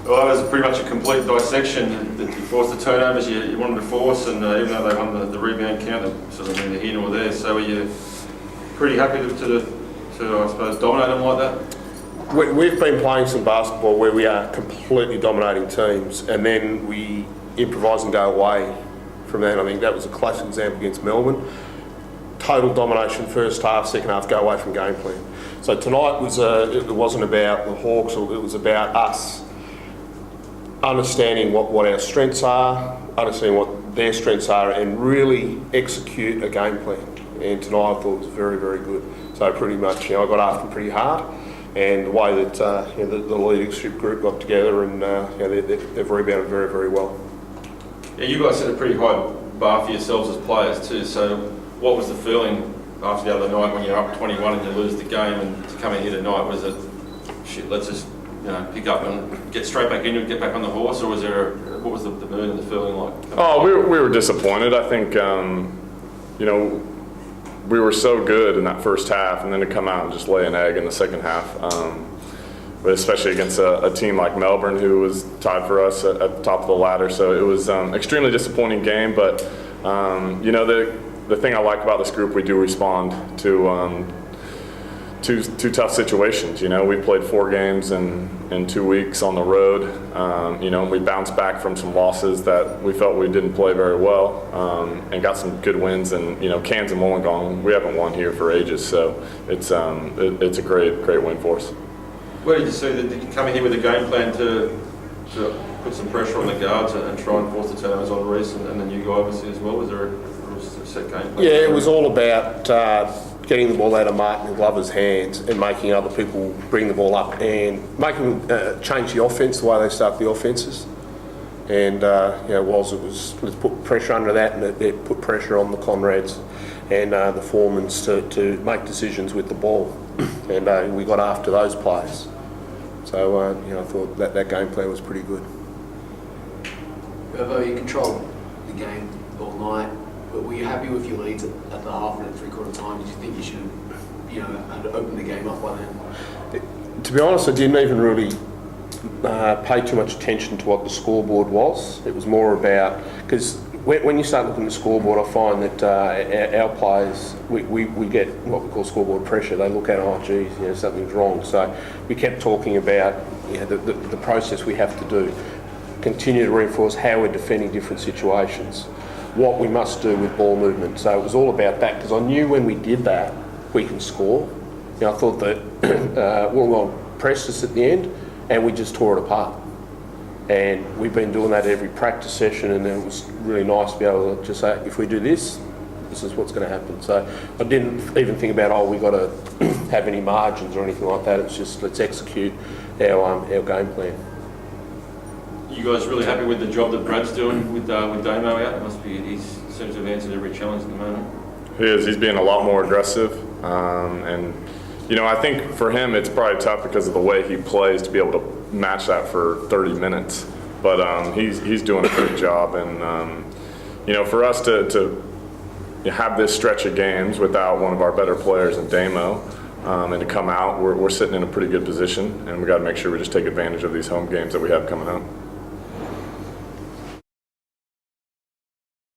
Well, that was pretty much a complete dissection. You forced the turnovers you wanted to force, and even though they won the rebound count, they sort of neither here nor there. So were you pretty happy to I suppose, dominate them like that? We've been playing some basketball where we are completely dominating teams, and then we improvise and go away from that. I think that was a classic example against Melbourne. Total domination first half, second half go away from game plan. So tonight it wasn't about the Hawks, it was about us understanding what our strengths are, understanding what their strengths are, and really execute a game plan. And tonight I thought was very, very good. So pretty much, I got after them pretty hard, and the way that the leadership group got together, and they've rebounded very, very well. Yeah, you guys set a pretty high bar for yourselves as players too. So what was the feeling after the other night when you're up 21 and you lose the game, and to come in here tonight, was it, shit, let's just pick up and get straight back in and get back on the horse, or was there what was the mood and the feeling like? Oh, we were disappointed. I think we were so good in that first half, and then to come out and just lay an egg in the second half, but especially against a team like Melbourne, who was tied for us at the top of the ladder. So it was extremely disappointing game, but the thing I like about this group, we do respond to tough situations. We played 4 games in 2 weeks on the road. We bounced back from some losses that we felt we didn't play very well, and got some good wins. And Cairns and Wollongong, we haven't won here for ages, so it's a great win for us. Where did you see that? Did you come in here with a game plan to put some pressure on the guards and try and force the turnovers on Reece and then you guy obviously as well? Was there a set game plan? Yeah, it was all about getting the ball out of Martin Glover's hands and making other people bring the ball up and making change the offence, the way they start the offences. And whilst it was, let's put pressure under that, and it put pressure on the Conrads and the Foremans to make decisions with the ball. And we got after those players. So I thought that game plan was pretty good. Bevo, you controlled the game all night. But were you happy with your leads at the half and at three-quarter time? Did you think you should have opened the game up by then? To be honest, I didn't even really pay too much attention to what the scoreboard was. It was more about, because when you start looking at the scoreboard, I find that our players, we get what we call scoreboard pressure. They look at, oh geez, something's wrong. So we kept talking about the process we have to do, continue to reinforce how we're defending different situations, what we must do with ball movement. So it was all about that, because I knew when we did that, we can score. I thought that Wollongong pressed us at the end, and we just tore it apart. And we've been doing that every practice session, and it was really nice to be able to just say, if we do this, this is what's going to happen. So I didn't even think about, we've got to have any margins or anything like that. It's just, let's execute our game plan. You guys really happy with the job that Brad's doing with Damo out? He seems to have answered every challenge at the moment. He is. He's being a lot more aggressive, and I think for him it's probably tough because of the way he plays to be able to match that for 30 minutes. But he's doing a great job, and for us to have this stretch of games without one of our better players in Damo, and to come out, we're sitting in a pretty good position, and we got to make sure we just take advantage of these home games that we have coming up.